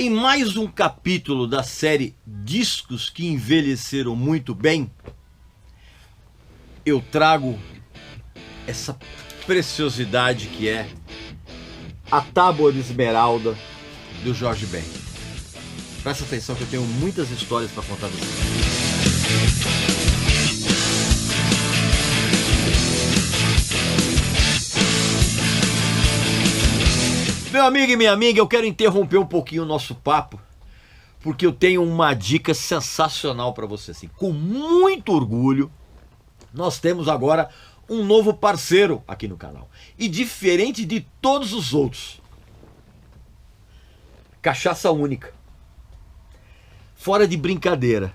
Em mais um capítulo da série Discos que Envelheceram Muito Bem, eu trago essa preciosidade que é a Tábua de Esmeralda do Jorge Ben. Presta atenção que eu tenho muitas histórias para contar pra você. Meu amigo e minha amiga, eu quero interromper um pouquinho o nosso papo, porque eu tenho uma dica sensacional para você. Assim, com muito orgulho, nós temos agora um novo parceiro aqui no canal. E diferente de todos os outros, cachaça única. Fora de brincadeira,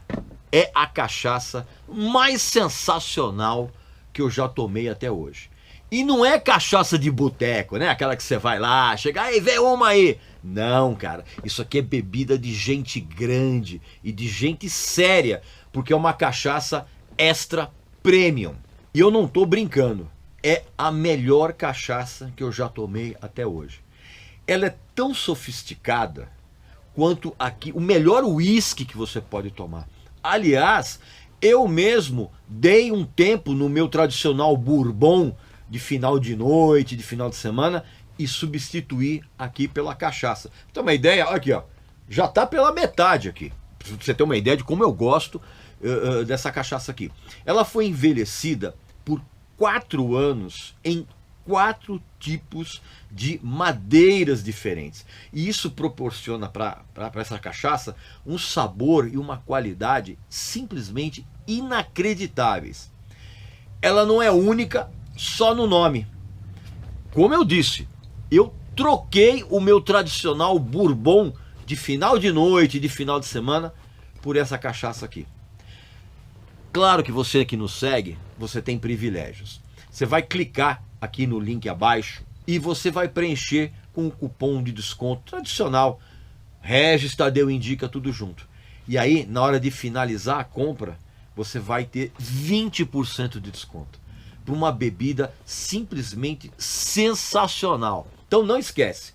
é a cachaça mais sensacional que eu já tomei até hoje. E não é cachaça de boteco, né? Aquela que você vai lá, chega aí, vê uma aí. Não, cara. Isso aqui é bebida de gente grande e de gente séria, porque é uma cachaça extra premium. E eu não tô brincando. É a melhor cachaça que eu já tomei até hoje. Ela é tão sofisticada quanto aqui o melhor uísque que você pode tomar. Aliás, eu mesmo dei um tempo no meu tradicional bourbon de final de noite, de final de semana, e substituir aqui pela cachaça. Pra ter uma ideia, aqui ó, já tá pela metade aqui. Pra você ter uma ideia de como eu gosto dessa cachaça aqui. Ela foi envelhecida por 4 anos em 4 tipos de madeiras diferentes. E isso proporciona para essa cachaça um sabor e uma qualidade simplesmente inacreditáveis. Ela não é única só no nome. Como eu disse, eu troquei o meu tradicional bourbon de final de noite, de final de semana, por essa cachaça aqui. Claro que você que nos segue, você tem privilégios. Você vai clicar aqui no link abaixo e você vai preencher com o cupom de desconto tradicional. Regis Tadeu Indica, tudo junto. E aí, na hora de finalizar a compra, você vai ter 20% de desconto. Para uma bebida simplesmente sensacional. Então não esquece,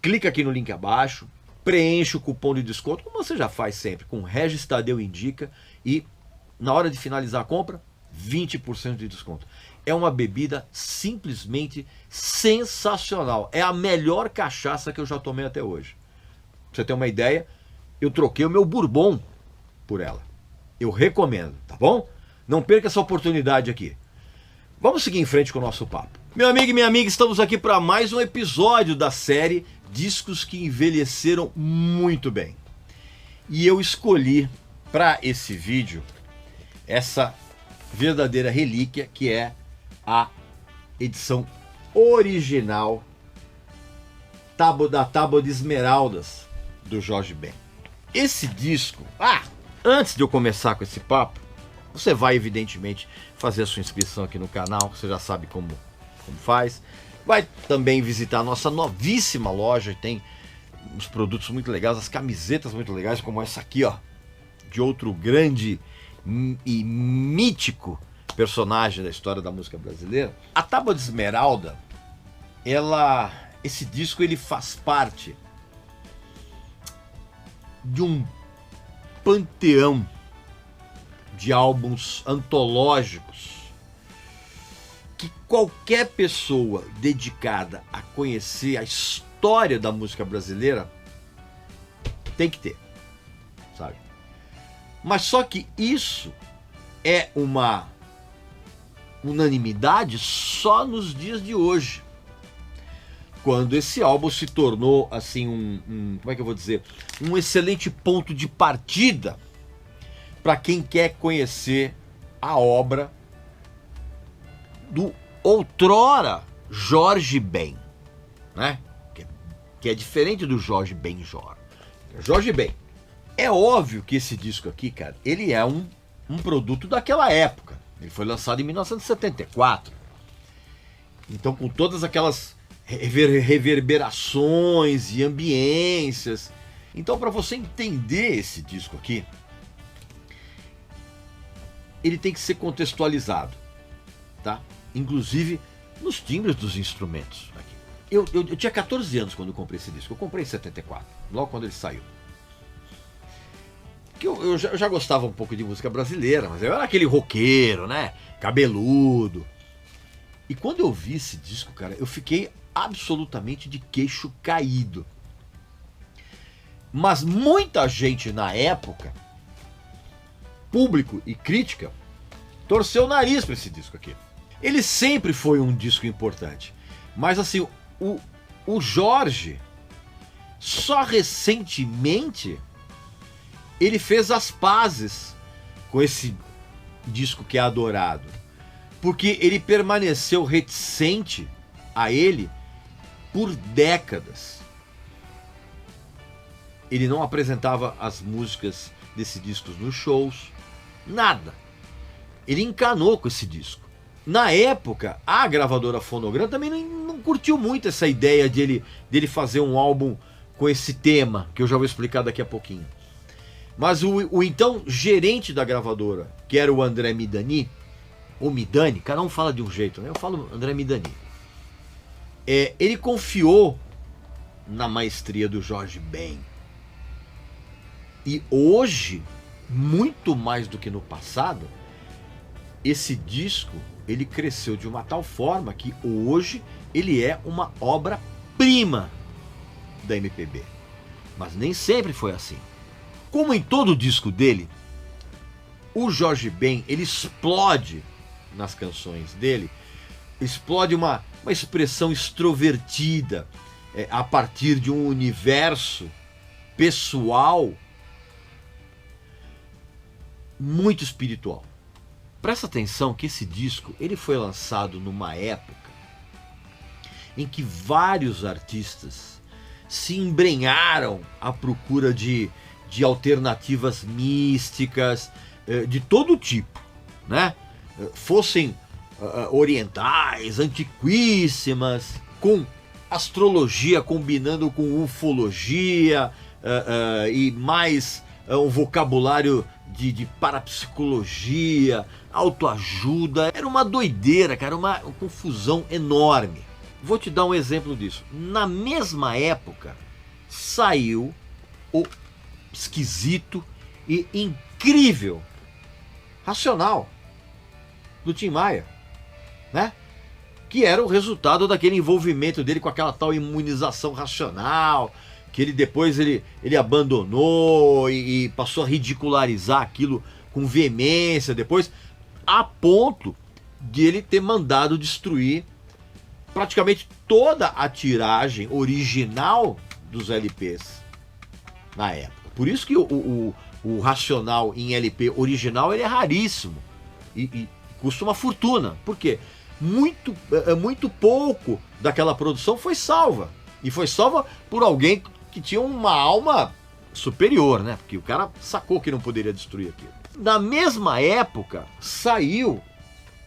clica aqui no link abaixo, preenche o cupom de desconto, como você já faz sempre, com Regis Tadeu Indica, e na hora de finalizar a compra, 20% de desconto. É uma bebida simplesmente sensacional. É a melhor cachaça que eu já tomei até hoje. Pra você ter uma ideia, eu troquei o meu bourbon por ela. Eu recomendo, tá bom? Não perca essa oportunidade aqui. Vamos seguir em frente com o nosso papo. Meu amigo e minha amiga, estamos aqui para mais um episódio da série Discos que Envelheceram Muito Bem. E eu escolhi para esse vídeo essa verdadeira relíquia, que é a edição original da Tábua de Esmeraldas do Jorge Ben. Esse disco, antes de eu começar com esse papo, você vai evidentemente fazer a sua inscrição aqui no canal, você já sabe como faz. Vai também visitar a nossa novíssima loja, tem uns produtos muito legais, as camisetas muito legais, como essa aqui, ó, de outro grande e mítico personagem da história da música brasileira. A Tábua de Esmeralda, esse disco ele faz parte de um panteão de álbuns antológicos que qualquer pessoa dedicada a conhecer a história da música brasileira tem que ter, sabe? Mas só que isso é uma unanimidade só nos dias de hoje, quando esse álbum se tornou assim como é que eu vou dizer, um excelente ponto de partida para quem quer conhecer a obra do outrora Jorge Ben, né? Que é diferente do Jorge Benjor. Jorge Ben. É óbvio que esse disco aqui, cara, ele é um produto daquela época. Ele foi lançado em 1974. Então, com todas aquelas reverberações e ambiências. Então, para você entender esse disco aqui, ele tem que ser contextualizado, tá? Inclusive nos timbres dos instrumentos aqui. Eu tinha 14 anos quando eu comprei esse disco. Eu comprei em 74, logo quando ele saiu. Que eu já gostava um pouco de música brasileira, mas eu era aquele roqueiro, né? Cabeludo. E quando eu vi esse disco, cara, eu fiquei absolutamente de queixo caído. Mas muita gente na época, público e crítica, torceu o nariz para esse disco aqui. Ele sempre foi um disco importante. Mas assim, o Jorge, só recentemente, ele fez as pazes com esse disco que é adorado. Porque ele permaneceu reticente a ele por décadas. Ele não apresentava as músicas desse disco nos shows, nada. Ele encanou com esse disco. Na época, a gravadora Fonogram também não curtiu muito essa ideia dele fazer um álbum com esse tema, que eu já vou explicar daqui a pouquinho. Mas o então gerente da gravadora, que era o André Midani, ou Midani, cada um fala de um jeito, né? Eu falo André Midani. Ele confiou na maestria do Jorge Ben. E hoje, muito mais do que no passado, esse disco ele cresceu de uma tal forma que hoje ele é uma obra-prima da MPB. Mas nem sempre foi assim. Como em todo disco dele, o Jorge Ben ele explode nas canções dele, explode uma expressão extrovertida a partir de um universo pessoal muito espiritual. Presta atenção que esse disco ele foi lançado numa época em que vários artistas se embrenharam à procura de alternativas místicas de todo tipo, né? Fossem orientais, antiquíssimas, com astrologia combinando com ufologia e mais um vocabulário de parapsicologia, autoajuda. Era uma doideira, cara, uma confusão enorme. Vou te dar um exemplo disso. Na mesma época, saiu o esquisito e incrível Racional, do Tim Maia, né? Que era o resultado daquele envolvimento dele com aquela tal imunização racional, que ele depois ele abandonou e passou a ridicularizar aquilo com veemência depois, a ponto de ele ter mandado destruir praticamente toda a tiragem original dos LPs na época. Por isso que o Racional em LP original ele é raríssimo e custa uma fortuna. Por quê? Muito pouco daquela produção foi salva. E foi salva por alguém que tinha uma alma superior, né? Porque o cara sacou que não poderia destruir aquilo. Na mesma época, saiu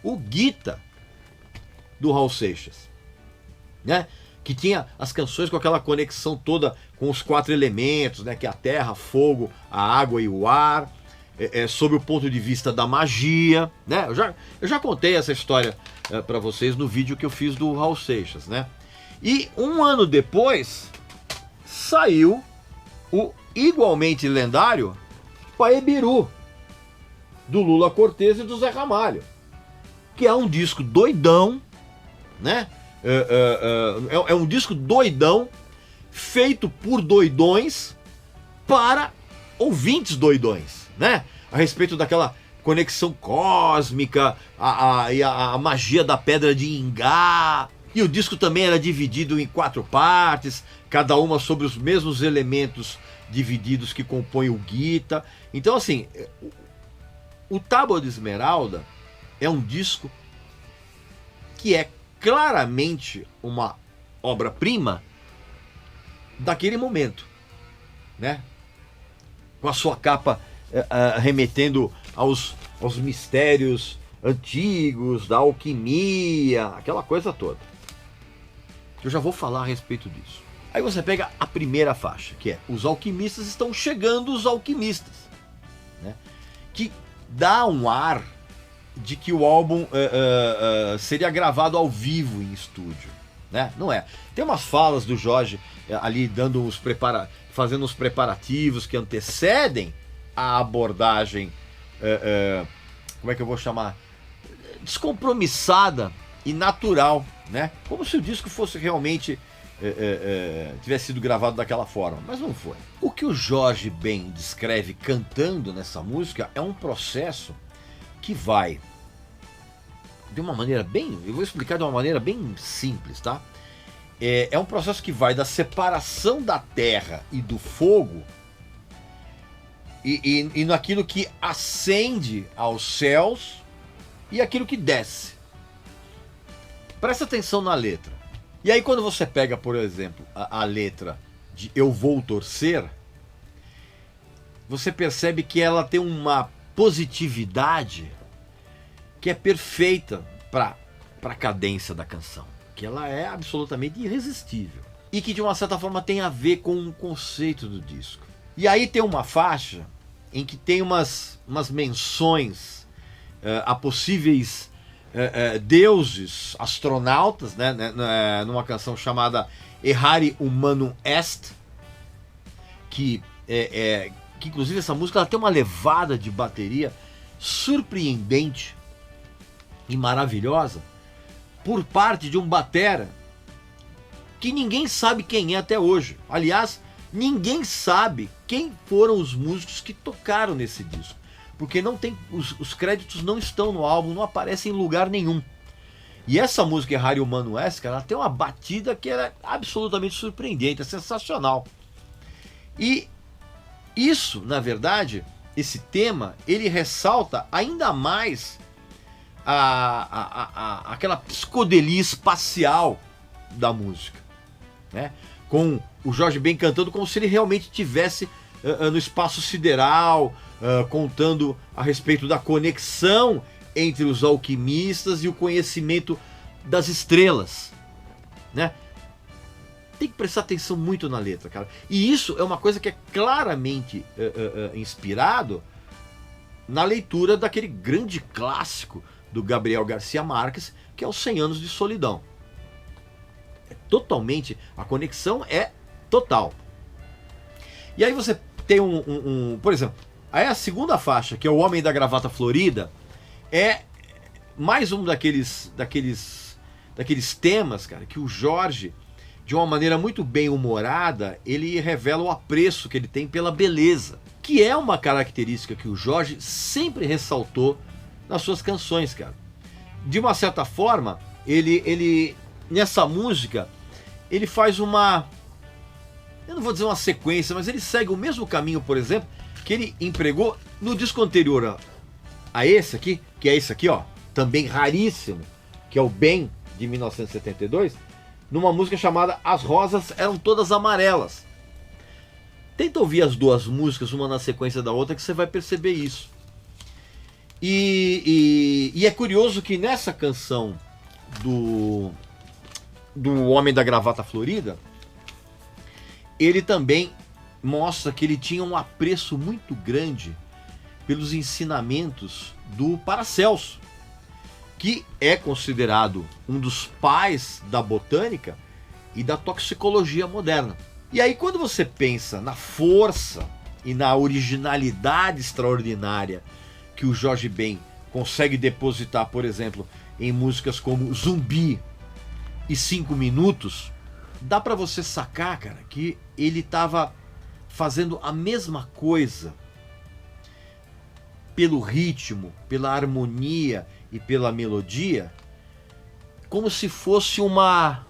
o Guita, do Raul Seixas, né? Que tinha as canções com aquela conexão toda com os 4 elementos, né? Que é a terra, fogo, a água e o ar, sob o ponto de vista da magia, né? Eu já contei essa história para vocês no vídeo que eu fiz do Raul Seixas, né? E um ano depois saiu o igualmente lendário Paebiru, do Lula Cortez e do Zé Ramalho, que é um disco doidão, né? É um disco doidão, feito por doidões para ouvintes doidões, né? A respeito daquela conexão cósmica, a magia da pedra de Ingá. E o disco também era dividido em 4 partes, cada uma sobre os mesmos elementos divididos que compõem o Guita. Então, assim, o Tábua de Esmeralda é um disco que é claramente uma obra-prima daquele momento, né? Com a sua capa remetendo aos mistérios antigos, da alquimia, aquela coisa toda. Eu já vou falar a respeito disso. Aí você pega a primeira faixa, que é Os Alquimistas Estão Chegando, os Alquimistas, né? Que dá um ar de que o álbum seria gravado ao vivo em estúdio. né? Não é. Tem umas falas do Jorge ali fazendo os preparativos que antecedem a abordagem, como é que eu vou chamar? Descompromissada e natural, né? Como se o disco fosse realmente tivesse sido gravado daquela forma, mas não foi. O que o Jorge Ben descreve cantando nessa música é um processo que vai de uma maneira bem, eu vou explicar de uma maneira bem simples, tá? É um processo que vai da separação da terra e do fogo e naquilo que ascende aos céus e aquilo que desce. Presta atenção na letra. E aí quando você pega, por exemplo, a letra de Eu Vou Torcer, você percebe que ela tem uma positividade que é perfeita para a cadência da canção, que ela é absolutamente irresistível e que de uma certa forma tem a ver com o conceito do disco. E aí tem uma faixa em que tem umas menções a possíveis deuses, astronautas, né, numa canção chamada Errare Humanum Est, que inclusive essa música ela tem uma levada de bateria surpreendente e maravilhosa por parte de um batera que ninguém sabe quem é até hoje. Aliás, ninguém sabe quem foram os músicos que tocaram nesse disco, porque não tem os créditos não estão no álbum, não aparecem em lugar nenhum. E essa música Errare Humanum Est, ela tem uma batida que é absolutamente surpreendente, é sensacional. E isso, na verdade, esse tema, ele ressalta ainda mais aquela psicodelia espacial da música, né? Com o Jorge Ben cantando como se ele realmente estivesse no espaço sideral, contando a respeito da conexão entre os alquimistas e o conhecimento das estrelas, né? Tem que prestar atenção muito na letra, cara. E isso é uma coisa que é claramente inspirado na leitura daquele grande clássico do Gabriel Garcia Marques, que é Os 100 Anos de Solidão. Totalmente, a conexão é total. E aí você tem por exemplo, aí a segunda faixa, que é O Homem da Gravata Florida, é mais um daqueles temas, cara, que o Jorge, de uma maneira muito bem humorada, ele revela o apreço que ele tem pela beleza, que é uma característica que o Jorge sempre ressaltou nas suas canções, cara. De uma certa forma, ele nessa música, ele faz eu não vou dizer uma sequência, mas ele segue o mesmo caminho, por exemplo, que ele empregou no disco anterior a esse aqui, que é esse aqui, ó, também raríssimo, que é o Bem, de 1972, numa música chamada As Rosas Eram Todas Amarelas. Tenta ouvir as duas músicas, uma na sequência da outra, que você vai perceber isso. E é curioso que nessa canção do Homem da Gravata Florida, ele também mostra que ele tinha um apreço muito grande pelos ensinamentos do Paracelso, que é considerado um dos pais da botânica e da toxicologia moderna. E aí quando você pensa na força e na originalidade extraordinária que o Jorge Ben consegue depositar, por exemplo, em músicas como Zumbi e 5 Minutos, dá pra você sacar, cara, que ele tava fazendo a mesma coisa pelo ritmo, pela harmonia e pela melodia, como se fosse uma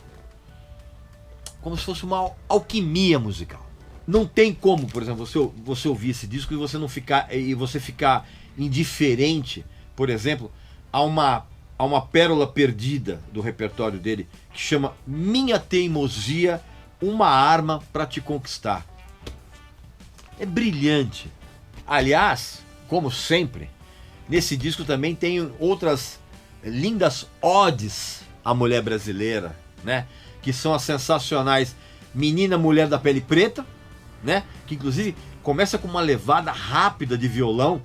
alquimia musical. Não tem como, por exemplo, você ouvir esse disco e você ficar indiferente, por exemplo, a uma pérola perdida do repertório dele, que chama Minha Teimosia, uma arma para te conquistar. É brilhante. Aliás, como sempre, nesse disco também tem outras lindas odes à mulher brasileira, né? Que são as sensacionais Menina Mulher da Pele Preta, né? Que inclusive começa com uma levada rápida de violão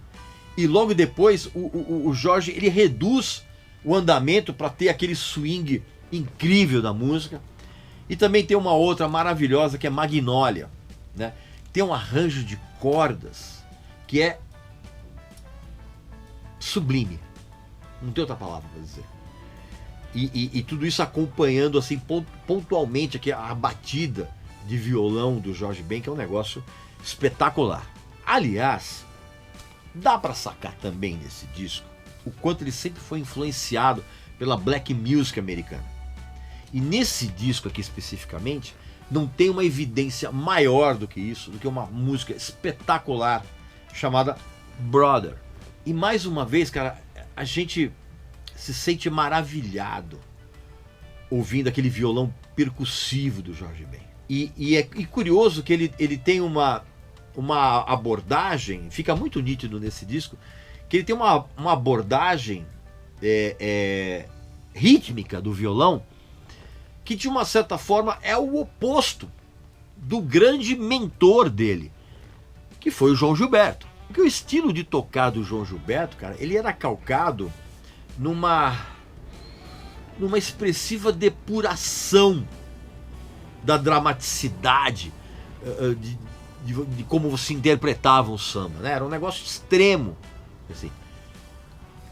e logo depois o Jorge ele reduz o andamento para ter aquele swing incrível da música. E também tem uma outra maravilhosa que é Magnolia, né? Tem um arranjo de cordas que é sublime. Não tem outra palavra para dizer. E tudo isso acompanhando assim pontualmente aqui a batida de violão do Jorge Ben, que é um negócio espetacular. Aliás, dá para sacar também nesse disco o quanto ele sempre foi influenciado pela black music americana. E nesse disco aqui especificamente, não tem uma evidência maior do que isso, do que uma música espetacular chamada Brother. E mais uma vez, cara, a gente se sente maravilhado ouvindo aquele violão percussivo do Jorge Ben. E é curioso que ele tem uma abordagem, fica muito nítido nesse disco, que ele tem uma abordagem rítmica do violão, que de uma certa forma é o oposto do grande mentor dele, que foi o João Gilberto. Porque o estilo de tocar do João Gilberto, cara, ele era calcado numa expressiva depuração da dramaticidade de como se interpretava um samba, né? Era um negócio extremo, assim,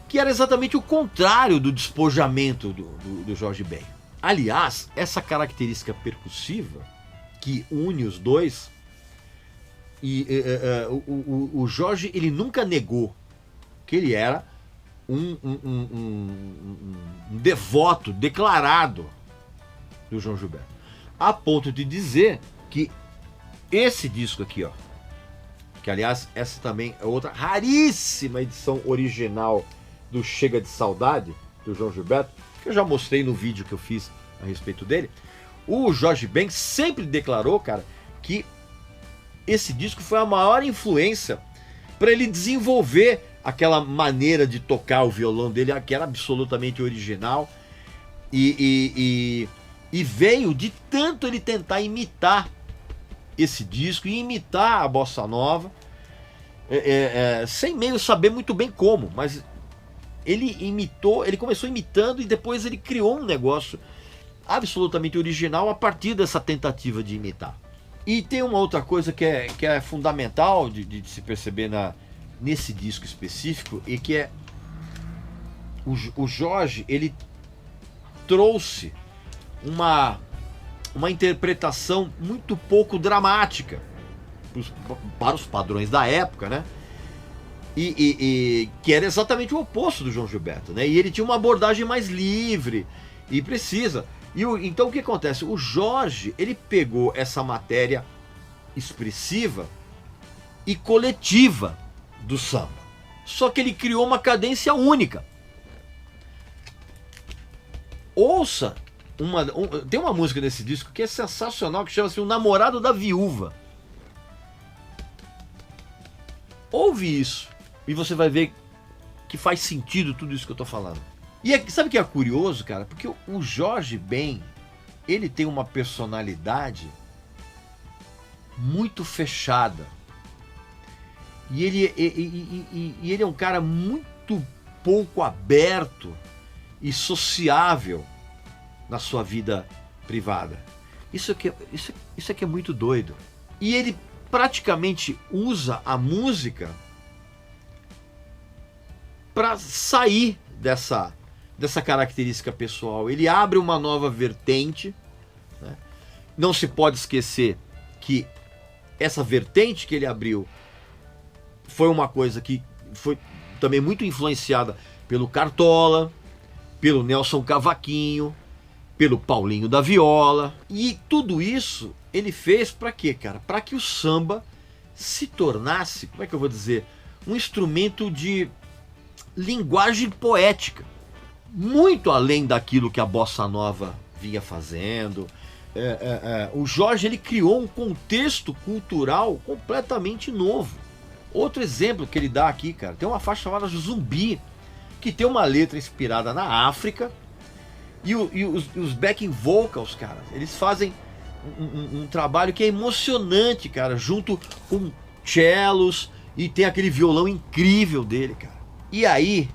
que era exatamente o contrário do despojamento do Jorge Ben. Aliás, essa característica percussiva que une os dois, o Jorge, ele nunca negou que ele era um devoto declarado do João Gilberto, a ponto de dizer que esse disco aqui, ó, que aliás essa também é outra raríssima edição original do Chega de Saudade do João Gilberto, que eu já mostrei no vídeo que eu fiz a respeito dele. O Jorge Ben sempre declarou, cara, que esse disco foi a maior influência para ele desenvolver aquela maneira de tocar o violão dele, que era absolutamente original, e veio de tanto ele tentar imitar esse disco e imitar a bossa nova, sem meio saber muito bem como, mas ele imitou, ele começou imitando e depois ele criou um negócio absolutamente original a partir dessa tentativa de imitar. E tem uma outra coisa que é fundamental de se perceber nesse disco específico, e que é o Jorge, ele trouxe uma interpretação muito pouco dramática para os padrões da época, né? E que era exatamente o oposto do João Gilberto, né? E ele tinha uma abordagem mais livre e precisa. Então o que acontece? O Jorge, ele pegou essa matéria expressiva e coletiva do samba, só que ele criou uma cadência única. Ouça, tem uma música nesse disco que é sensacional, que chama-se O Namorado da Viúva. Ouve isso e você vai ver que faz sentido tudo isso que eu tô falando. E sabe o que é curioso, cara? Porque o Jorge Ben, ele tem uma personalidade muito fechada. E ele é um cara muito pouco aberto e sociável na sua vida privada. Isso aqui é muito doido. E ele praticamente usa a música para sair dessa característica pessoal. Ele abre uma nova vertente, né? Não se pode esquecer que essa vertente que ele abriu foi uma coisa que foi também muito influenciada pelo Cartola, pelo Nelson Cavaquinho, pelo Paulinho da Viola. E tudo isso ele fez para quê, cara? Para que o samba se tornasse, como é que eu vou dizer, um instrumento de linguagem poética, muito além daquilo que a bossa nova vinha fazendo. O Jorge, ele criou um contexto cultural completamente novo. Outro exemplo que ele dá aqui, cara, tem uma faixa chamada Zumbi, que tem uma letra inspirada na África, e os backing vocals, cara, eles fazem um trabalho que é emocionante, cara, junto com cellos, e tem aquele violão incrível dele, cara. E aí,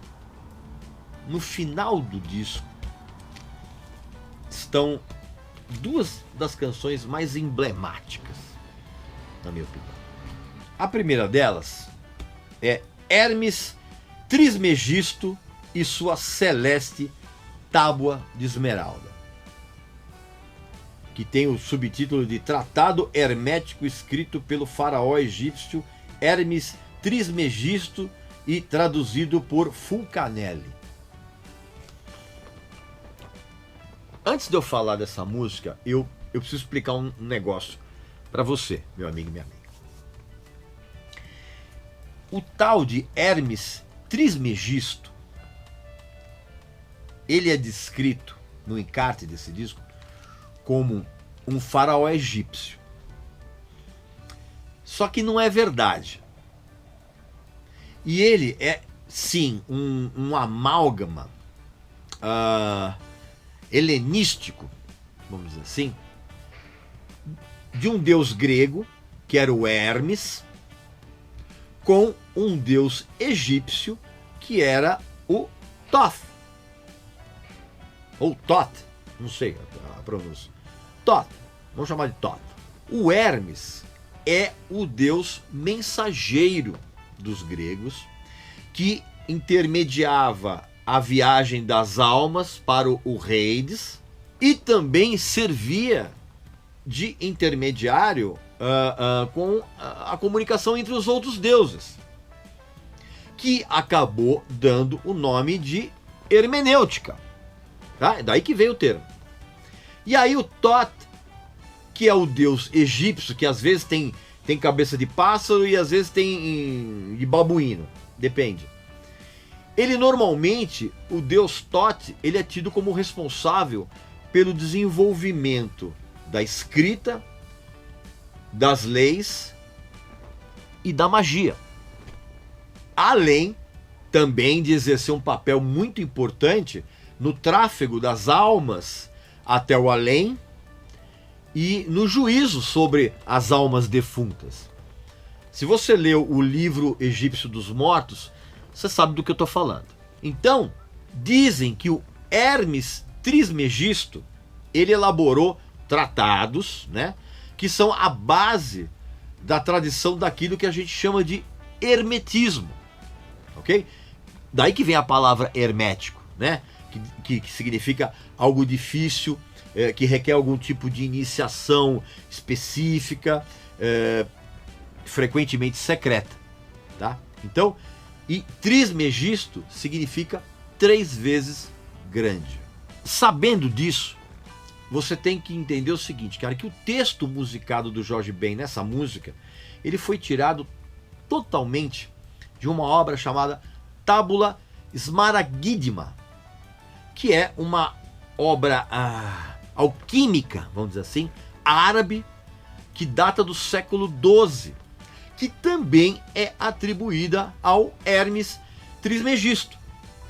no final do disco, estão duas das canções mais emblemáticas, na minha opinião. A primeira delas é Hermes Trismegisto e sua celeste tábua de esmeralda, que tem o subtítulo de Tratado Hermético escrito pelo faraó egípcio Hermes Trismegisto e traduzido por Fulcanelli. Antes de eu falar dessa música, eu preciso explicar um negócio para você, meu amigo e minha amiga. O tal de Hermes Trismegisto, ele é descrito no encarte desse disco como um faraó egípcio. Só que não é verdade. E ele é, sim, um amálgama helenístico, vamos dizer assim, de um deus grego, que era o Hermes, com um deus egípcio, que era o Thoth. Ou Thoth, não sei a pronúncia. Thoth, vamos chamar de Thoth. O Hermes é o deus mensageiro dos gregos, que intermediava a viagem das almas para o Hades e também servia de intermediário com a comunicação entre os outros deuses, que acabou dando o nome de hermenêutica. Tá? Daí que veio o termo. E aí o Thoth, que é o deus egípcio, que às vezes tem cabeça de pássaro e às vezes tem de babuíno, depende. Ele normalmente, o deus Thoth, ele é tido como responsável pelo desenvolvimento da escrita, das leis e da magia. Além também de exercer um papel muito importante no tráfego das almas até o além e no juízo sobre as almas defuntas. Se você leu o livro egípcio dos mortos, você sabe do que eu estou falando. Então, dizem que o Hermes Trismegisto, ele elaborou tratados, né, que são a base da tradição daquilo que a gente chama de hermetismo, ok? Daí que vem a palavra hermético, né, que significa algo difícil, que requer algum tipo de iniciação específica, frequentemente secreta, tá? Então, e Trismegisto significa 3 vezes grande. Sabendo disso, você tem que entender o seguinte, cara, que o texto musicado do Jorge Ben nessa música, ele foi tirado totalmente de uma obra chamada Tábula Smaragdima, que é uma obra alquímica, vamos dizer assim, árabe, que data do século XII, que também é atribuída ao Hermes Trismegisto.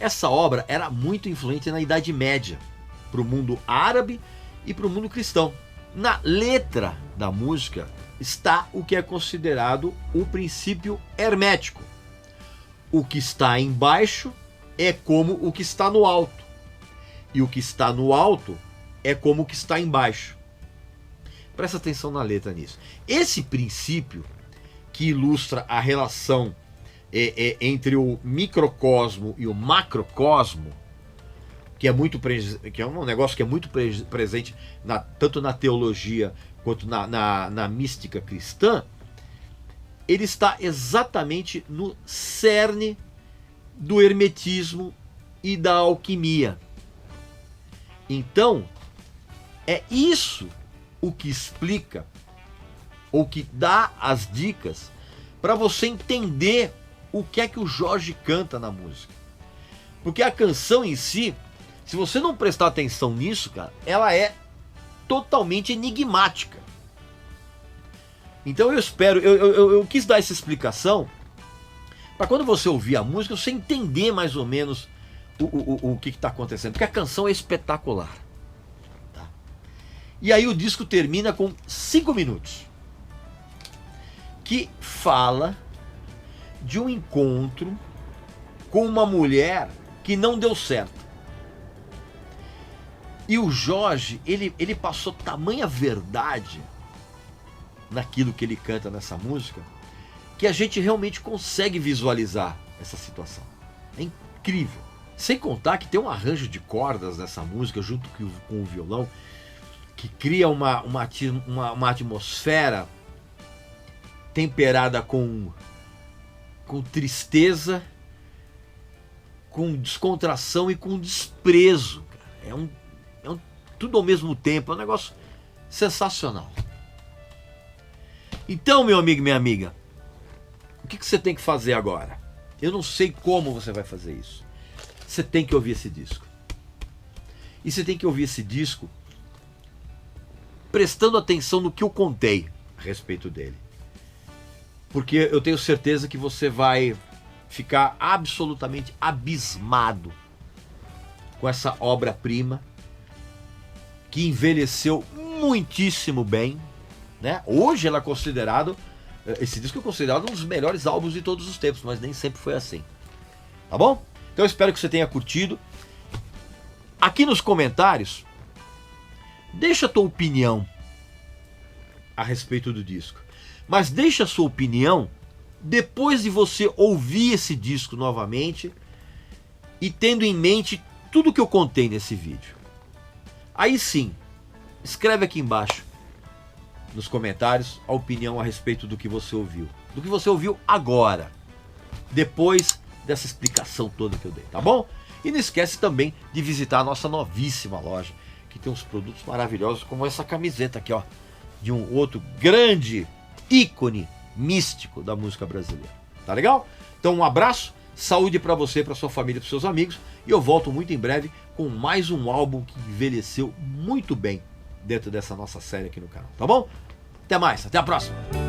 Essa obra era muito influente na Idade Média, para o mundo árabe e para o mundo cristão. Na letra da música está o que é considerado o princípio hermético. O que está embaixo é como o que está no alto, e o que está no alto é como o que está embaixo. Presta atenção na letra nisso. Esse princípio, que ilustra a relação entre o microcosmo e o macrocosmo, que é um negócio que é muito presente tanto na teologia quanto na mística cristã, ele está exatamente no cerne do hermetismo e da alquimia. Então, é isso o que explica, ou que dá as dicas para você entender o que é que o Jorge canta na música. Porque a canção em si, se você não prestar atenção nisso, cara, ela é totalmente enigmática. Então eu espero, eu quis dar essa explicação para quando você ouvir a música, você entender mais ou menos o que está acontecendo. Porque a canção é espetacular. Tá? E aí o disco termina com 5 minutos. Que fala de um encontro com uma mulher que não deu certo. E o Jorge, ele passou tamanha verdade naquilo que ele canta nessa música, que a gente realmente consegue visualizar essa situação. É incrível. Sem contar que tem um arranjo de cordas nessa música, junto com o violão, que cria uma atmosfera temperada com tristeza, com descontração e com desprezo. É um tudo ao mesmo tempo, é um negócio sensacional. Então, meu amigo e minha amiga, o que você tem que fazer agora? Eu não sei como você vai fazer isso. Você tem que ouvir esse disco. E você tem que ouvir esse disco prestando atenção no que eu contei a respeito dele. Porque eu tenho certeza que você vai ficar absolutamente abismado com essa obra-prima que envelheceu muitíssimo bem, né? Hoje ela é considerado, esse disco é considerado um dos melhores álbuns de todos os tempos, mas nem sempre foi assim. Tá bom? Então eu espero que você tenha curtido. Aqui nos comentários, deixa a tua opinião a respeito do disco. Mas deixa a sua opinião depois de você ouvir esse disco novamente e tendo em mente tudo que eu contei nesse vídeo. Aí sim, escreve aqui embaixo nos comentários a opinião a respeito do que você ouviu. Do que você ouviu agora, depois dessa explicação toda que eu dei, tá bom? E não esquece também de visitar a nossa novíssima loja, que tem uns produtos maravilhosos, como essa camiseta aqui, ó, de um outro grande ícone místico da música brasileira. Tá legal? Então um abraço, saúde para você, para sua família, para seus amigos, e eu volto muito em breve com mais um álbum que envelheceu muito bem dentro dessa nossa série aqui no canal, tá bom? Até mais, até a próxima!